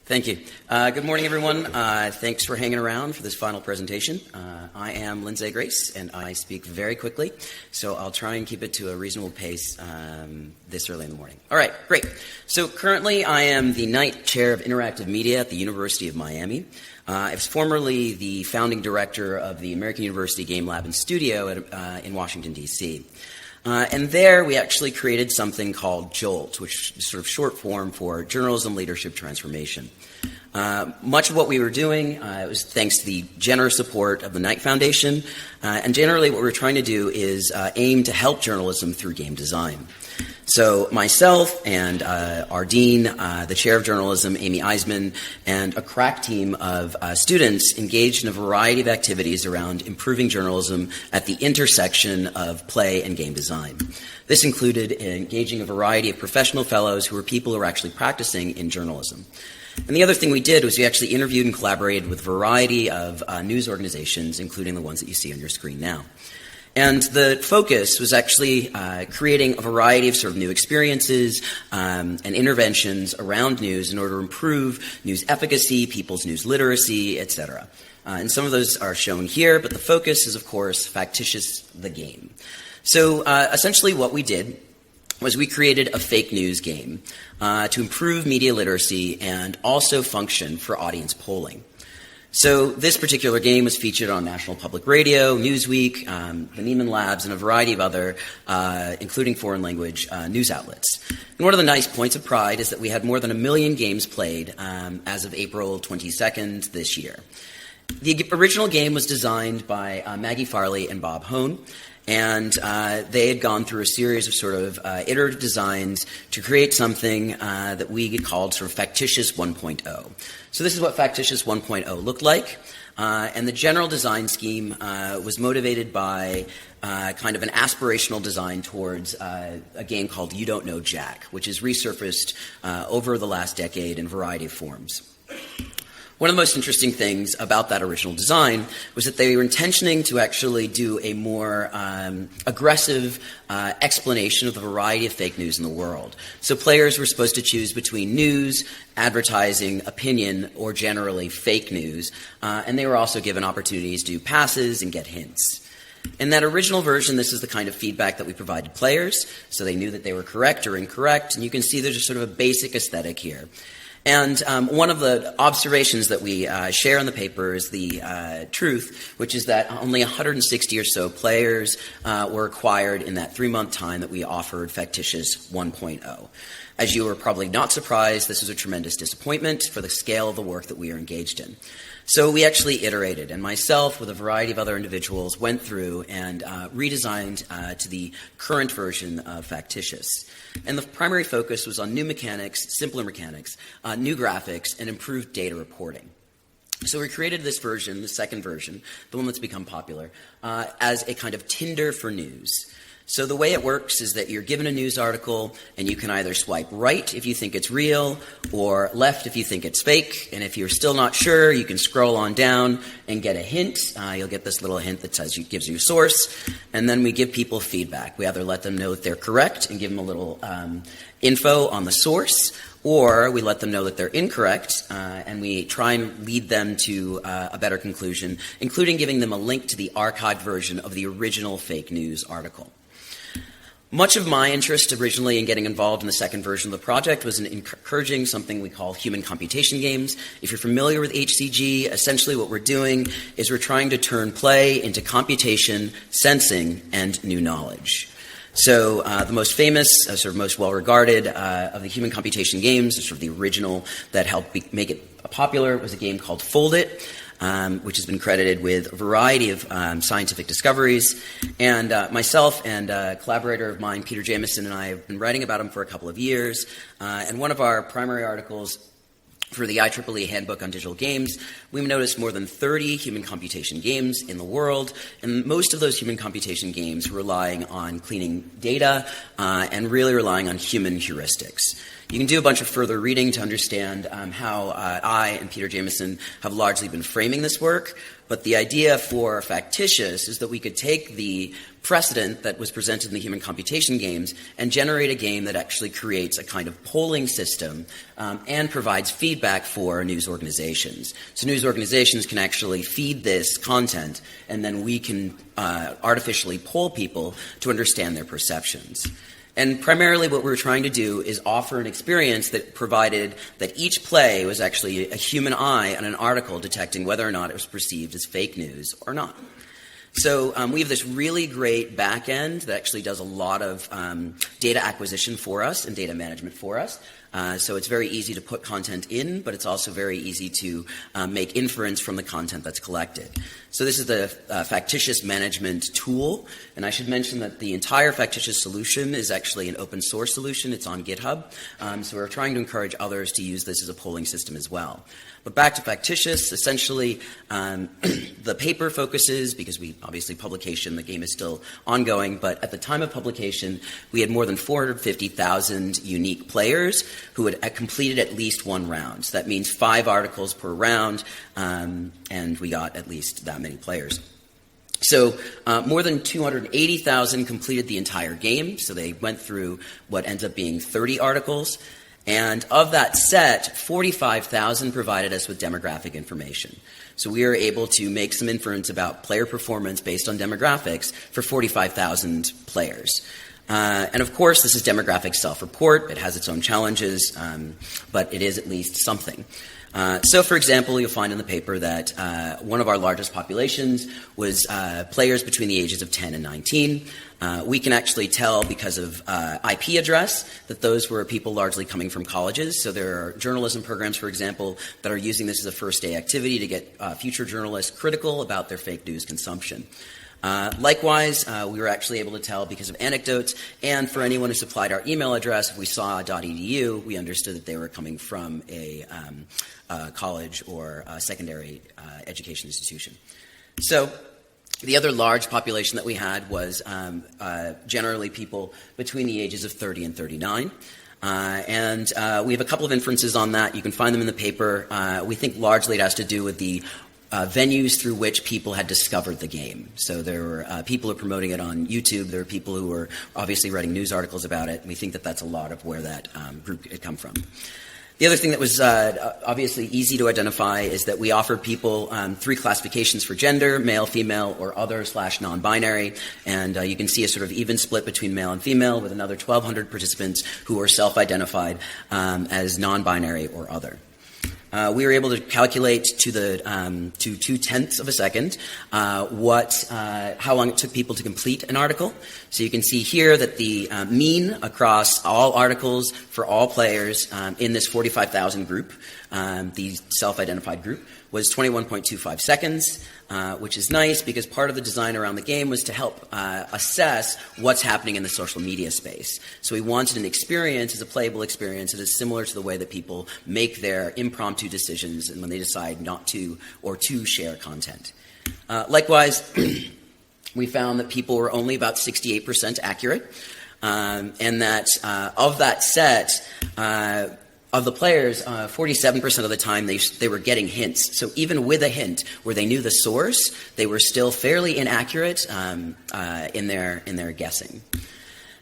Thank you. Good morning, everyone. Thanks for hanging around for this final presentation. I am Lindsay Grace, and I speak very quickly, so I'll try and keep it to a reasonable pace this early in the morning. All right, great. So currently, I am the Knight Chair of Interactive Media at the University of Miami. I was formerly the founding director of the American University Game Lab and Studio in Washington, D.C. And there we actually created something called JOLT, which is sort of short form for Journalism Leadership Transformation. Much of what we were doing was thanks to the generous support of the Knight Foundation, and generally what we're trying to do is aim to help journalism through game design. So myself and our dean, the chair of journalism, Amy Eisman, and a crack team of students engaged in a variety of activities around improving journalism at the intersection of play and game design. This included engaging a variety of professional fellows who were people who were actually practicing in journalism. And the other thing we did was we actually interviewed and collaborated with a variety of news organizations, including the ones that you see on your screen now. And the focus was actually creating a variety of sort of new experiences and interventions around news in order to improve news efficacy, people's news literacy, etc. And some of those are shown here, but the focus is, of course, Factitious, the game. So essentially what we did was we created a fake news game to improve media literacy and also function for audience polling. So this particular game was featured on National Public Radio, Newsweek, the Neiman Labs, and a variety of other, including foreign language, news outlets. And one of the nice points of pride is that we had more than 1 million games played as of April 22nd this year. The original game was designed by Maggie Farley and Bob Hone, and they had gone through a series of sort of iterative designs to create something that we called sort of Factitious 1.0. So this is what Factitious 1.0 looked like. And the general design scheme was motivated by kind of an aspirational design towards a game called You Don't Know Jack, which has resurfaced over the last decade in a variety of forms. One of the most interesting things about that original design was that they were intentioning to actually do a more aggressive explanation of the variety of fake news in the world. So players were supposed to choose between news, advertising, opinion, or generally fake news, and they were also given opportunities to do passes and get hints. In that original version, this is the kind of feedback that we provided players, so they knew that they were correct or incorrect, and you can see there's just sort of a basic aesthetic here. And one of the observations that we share in the paper is the truth, which is that only 160 or so players were acquired in that 3-month time that we offered Factitious 1.0. As you were probably not surprised, this was a tremendous disappointment for the scale of the work that we are engaged in. So we actually iterated, and myself, with a variety of other individuals, went through and redesigned to the current version of Factitious. And the primary focus was on new mechanics, simpler mechanics, new graphics, and improved data reporting. So we created this version, the second version, the one that's become popular, as a kind of Tinder for news. So the way it works is that you're given a news article, and you can either swipe right if you think it's real, or left if you think it's fake. And if you're still not sure, you can scroll on down and get a hint. You'll get this little hint that says gives you a source. And then we give people feedback. We either let them know that they're correct and give them a little info on the source, or we let them know that they're incorrect, and we try and lead them to a better conclusion, including giving them a link to the archived version of the original fake news article. Much of my interest originally in getting involved in the second version of the project was in encouraging something we call human computation games. If you're familiar with HCG, essentially what we're doing is we're trying to turn play into computation, sensing, and new knowledge. So the most famous, sort of most well-regarded of the human computation games, sort of the original that helped make it popular, was a game called Fold It, which has been credited with a variety of scientific discoveries. And myself and a collaborator of mine, Peter Jamison, and I have been writing about him for a couple of years. And one of our primary articles for the IEEE Handbook on Digital Games, we've noticed more than 30 human computation games in the world, and most of those human computation games relying on cleaning data and really relying on human heuristics. You can do a bunch of further reading to understand how I and Peter Jameson have largely been framing this work. But the idea for Factitious is that we could take the precedent that was presented in the human computation games and generate a game that actually creates a kind of polling system and provides feedback for news organizations. So news organizations can actually feed this content, and then we can artificially poll people to understand their perceptions. And primarily what we're trying to do is offer an experience that provided that each play was actually a human eye on an article detecting whether or not it was perceived as fake news or not. So we have this really great back end that actually does a lot of data acquisition for us and data management for us. So it's very easy to put content in, but it's also very easy to make inference from the content that's collected. So this is the Factitious management tool, and I should mention that the entire Factitious solution is actually an open source solution. It's on GitHub, so we're trying to encourage others to use this as a polling system as well. But back to Factitious, essentially the paper focuses, because we obviously publication, the game is still ongoing, but at the time of publication, we had more than 450,000 unique players who had completed at least one round. So that means 5 articles per round, and we got at least that many players. So more than 280,000 completed the entire game, so they went through what ends up being 30 articles. And of that set, 45,000 provided us with demographic information. So we are able to make some inference about player performance based on demographics for 45,000 players. And of course, this is demographic self-report. It has its own challenges, but it is at least something. So, for example, you'll find in the paper that one of our largest populations was players between the ages of 10 and 19. We can actually tell because of IP address that those were people largely coming from colleges. So there are journalism programs, for example, that are using this as a first-day activity to get future journalists critical about their fake news consumption. Likewise, we were actually able to tell because of anecdotes, and for anyone who supplied our email address, if we saw .edu, we understood that they were coming from a college or a secondary education institution. So the other large population that we had was generally people between the ages of 30 and 39. And we have a couple of inferences on that. You can find them in the paper. We think largely it has to do with the venues through which people had discovered the game. So there were people who were promoting it on YouTube. There were people who were obviously writing news articles about it. And we think that that's a lot of where that group had come from. The other thing that was obviously easy to identify is that we offered people 3 classifications for gender: male, female, or other/non-binary. And you can see a sort of even split between male and female, with another 1,200 participants who were self-identified as non-binary or other. We were able to calculate to 0.2 of a second how long it took people to complete an article. So you can see here that the mean across all articles for all players in this 45,000 group, the self-identified group, was 21.25 seconds, which is nice because part of the design around the game was to help assess what's happening in the social media space. So we wanted an experience, as a playable experience, that is similar to the way that people make their impromptu decisions and when they decide not to or to share content. Likewise, we found that people were only about 68% accurate, and that of that set, of the players, 47% of the time they were getting hints. So even with a hint where they knew the source, they were still fairly inaccurate in their guessing.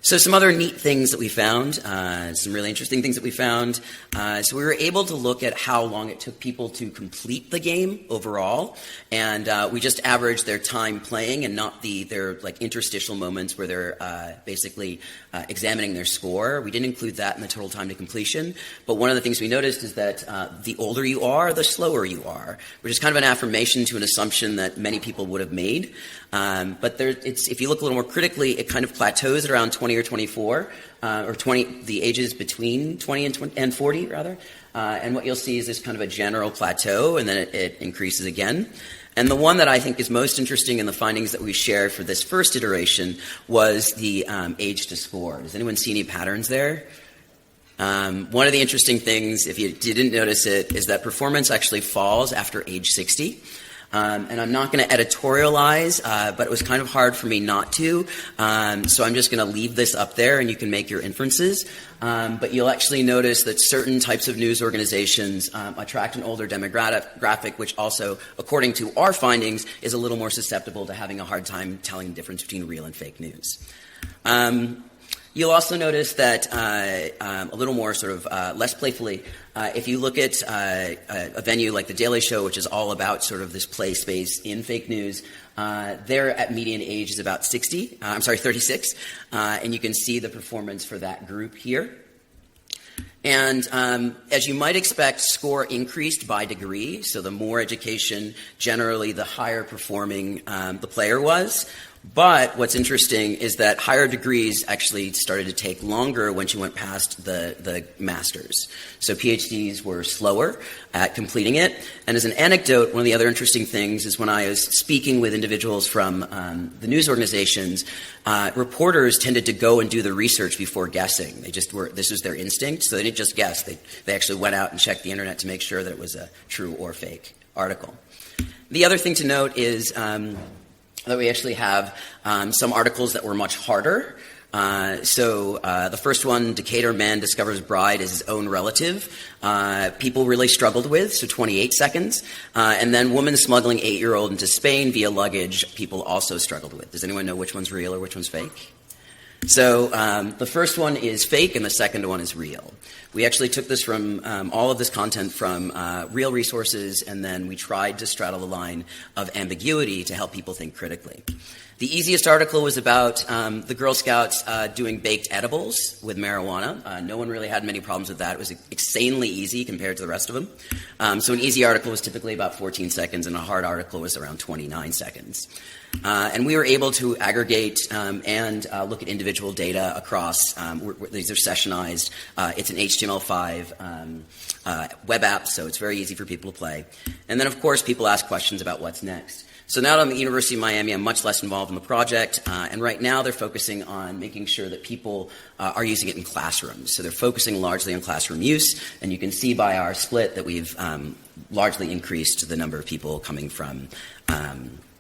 So some other neat things that we found, some really interesting things that we found. So we were able to look at how long it took people to complete the game overall, and we just averaged their time playing and not their like interstitial moments where they're basically examining their score. We didn't include that in the total time to completion, but one of the things we noticed is that the older you are, the slower you are, which is kind of an affirmation to an assumption that many people would have made. But if you look a little more critically, it kind of plateaus at around 20 or 24, or 20, the ages between 20 and 40, rather. And what you'll see is this kind of a general plateau, and then it increases again. And the one that I think is most interesting in the findings that we shared for this first iteration was the age to score. Does anyone see any patterns there? One of the interesting things, if you didn't notice it, is that performance actually falls after age 60. And I'm not going to editorialize, but it was kind of hard for me not to. So I'm just going to leave this up there and you can make your inferences. But you'll actually notice that certain types of news organizations attract an older demographic, which also, according to our findings, is a little more susceptible to having a hard time telling the difference between real and fake news. You'll also notice that a little more sort of less playfully, if you look at a venue like The Daily Show, which is all about sort of this play space in fake news, their at median age is about 36, and you can see the performance for that group here. And as you might expect, score increased by degree, so the more education, generally the higher performing the player was. But what's interesting is that higher degrees actually started to take longer once you went past the masters. So PhDs were slower at completing it. And as an anecdote, one of the other interesting things is when I was speaking with individuals from the news organizations, reporters tended to go and do the research before guessing. This was their instinct, so they didn't just guess. They actually went out and checked the internet to make sure that it was a true or fake article. The other thing to note is that we actually have some articles that were much harder. So the first one, Decatur man discovers bride is his own relative. People really struggled with, so 28 seconds. And then woman smuggling 8-year-old into Spain via luggage, people also struggled with. Does anyone know which one's real or which one's fake? So the first one is fake and the second one is real. We actually took this from all of this content from real resources, and then we tried to straddle the line of ambiguity to help people think critically. The easiest article was about the Girl Scouts doing baked edibles with marijuana. No one really had many problems with that. It was insanely easy compared to the rest of them. So an easy article was typically about 14 seconds, and a hard article was around 29 seconds. And we were able to aggregate and look at individual data across, these are sessionized. It's an HTML5 web app, so it's very easy for people to play. And then, of course, people ask questions about what's next. So now that I'm at the University of Miami, I'm much less involved in the project, and right now they're focusing on making sure that people are using it in classrooms. So they're focusing largely on classroom use, and you can see by our split that we've largely increased the number of people coming from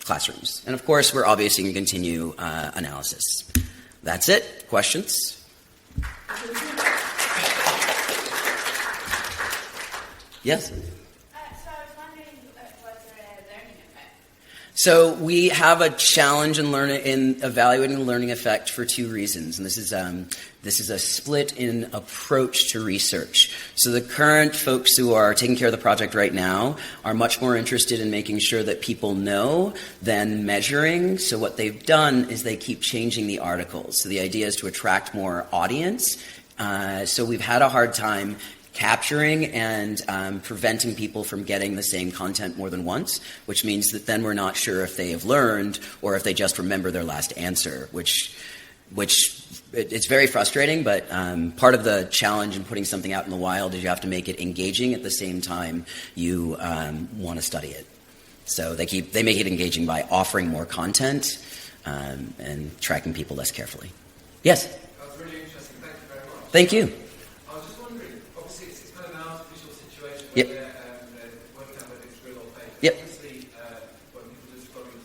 classrooms. And of course, we're obviously going to continue analysis. That's it. Questions? Yes? So we have a challenge in evaluating the learning effect for two reasons, and this is a split in approach to research. So the current folks who are taking care of the project right now are much more interested in making sure that people know than measuring. So what they've done is they keep changing the articles. So the idea is to attract more audience. So we've had a hard time capturing and preventing people from getting the same content more than once, which means that then we're not sure if they have learned or if they just remember their last answer, which it's very frustrating, but part of the challenge in putting something out in the wild is you have to make it engaging at the same time you want to study it. So they make it engaging by offering more content and tracking people less carefully. Yes? That was really interesting. Thank you very much. Thank you. Yep. Yep. Working out whether it's real or fake. Yep. Obviously, when people just scrolling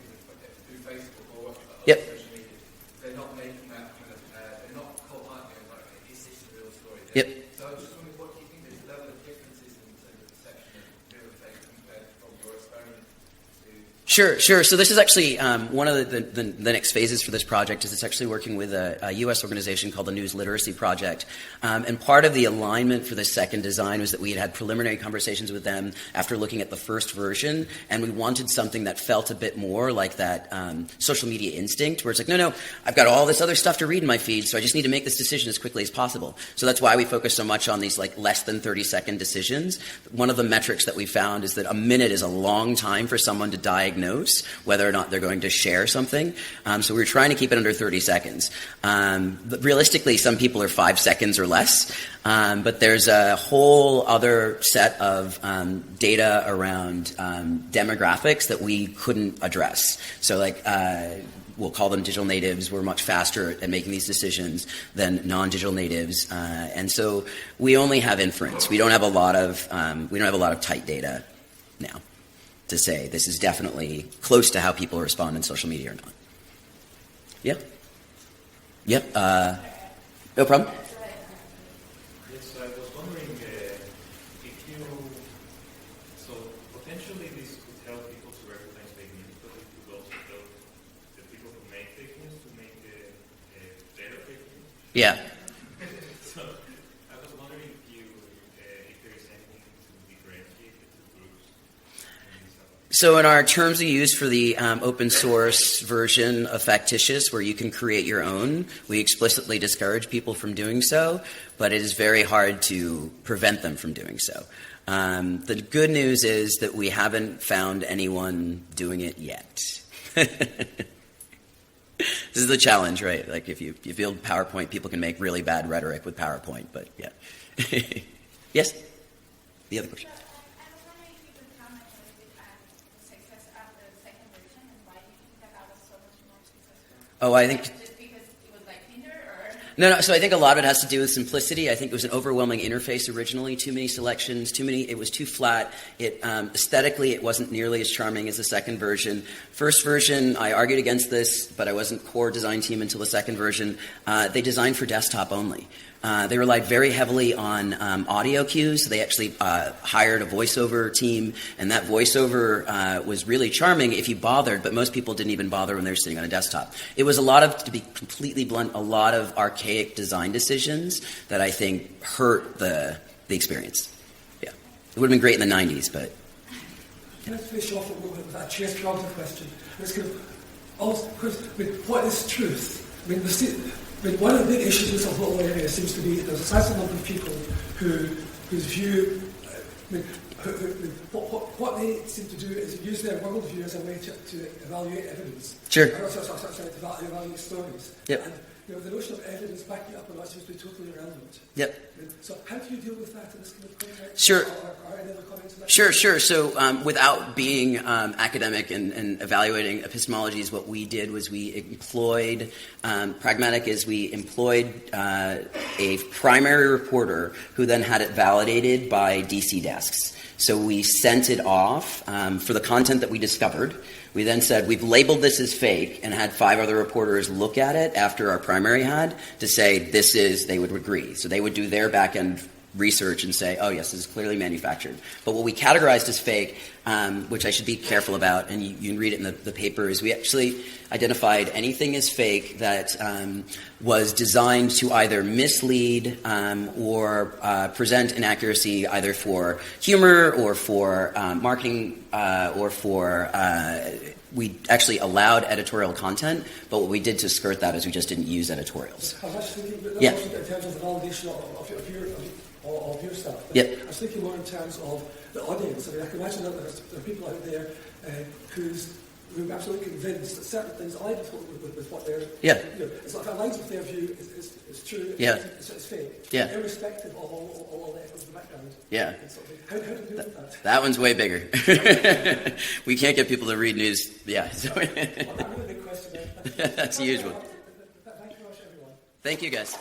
through Facebook or yep. social media, they're not making that kind of, they're not cold-hearted, like, is this a real story? Yep. So I was just wondering, what do you think there's a level of differences in terms of perception of real and fake compared from your experiment to... Sure. So this is actually one of the next phases for this project is it's actually working with a U.S. organization called the News Literacy Project. And part of the alignment for the second design was that we had preliminary conversations with them after looking at the first version, and we wanted something that felt a bit more like that social media instinct, where it's like, no, I've got all this other stuff to read in my feed, so I just need to make this decision as quickly as possible. So that's why we focus so much on these like less than 30-second decisions. One of the metrics that we found is that a minute is a long time for someone to diagnose whether or not they're going to share something. So we're trying to keep it under 30 seconds. But realistically, some people are 5 seconds or less. But there's a whole other set of data around demographics that we couldn't address. So like we'll call them digital natives. We're much faster at making these decisions than non-digital natives, and so we only have inference. We don't have a lot of tight data now. to say this is definitely close to how people respond in social media or not. Yeah? Yep. No problem. Yes, I was wondering if you, so potentially this could help people to recognize fake news, but it could also help the people who make fake news to make better fake news. Yeah. So I was wondering if there is anything to differentiate the two groups. So in our terms of use for the open source version of Factitious, where you can create your own, we explicitly discourage people from doing so, but it is very hard to prevent them from doing so. The good news is that we haven't found anyone doing it yet. This is the challenge, right? Like if you build PowerPoint, people can make really bad rhetoric with PowerPoint, but yeah. Yes? The other question. Oh, I think... Just because it was like Tinder, or? No, so I think a lot of it has to do with simplicity. I think it was an overwhelming interface originally, too many selections, it was too flat. Aesthetically, it wasn't nearly as charming as the second version. First version, I argued against this, but I wasn't core design team until the second version. They designed for desktop only. They relied very heavily on audio cues. They actually hired a voiceover team, and that voiceover was really charming if you bothered, but most people didn't even bother when they were sitting on a desktop. It was to be completely blunt, a lot of archaic design decisions that I think hurt the experience. Yeah. It would have been great in the 90s, but... Can I finish off a little bit with that chess counter question? It's kind of also, because, what is truth? One of the big issues in this whole area seems to be that there's a sizable number of people whose view, what they seem to do is use their worldview as a way to evaluate evidence. Sure. To evaluate stories. Yep. And the notion of evidence backing up on that seems to be totally irrelevant. Yep. So how do you deal with that in this kind of context? Sure. Or any other comments on that? Sure. So without being academic and evaluating epistemologies, what we did was we employed, pragmatic is we employed a primary reporter who then had it validated by DC desks. So we sent it off for the content that we discovered. We then said, we've labeled this as fake, and had 5 other reporters look at it after our primary had to say they would agree. So they would do their back-end research and say, oh, yes, this is clearly manufactured. But what we categorized as fake, which I should be careful about, and you can read it in the paper, is we actually identified anything as fake that was designed to either mislead or present inaccuracy either for humor or for marketing or for... we actually allowed editorial content, but what we did to skirt that is we just didn't use editorials. I was actually thinking Yeah. in terms of the validation of your stuff. Yep. I was thinking more in terms of the audience. I mean, I can imagine that there are people out there who are absolutely convinced that certain things align with what they're... Yeah. It's like aligns with their view is true, Yeah. it's fake. Yeah. Irrespective of all the evidence in the background. Yeah. How do you deal with that? That one's way bigger. We can't get people to read news. Yeah. So Well, that's a really big question. that's a huge one. Thank you very much, everyone. Thank you, guys.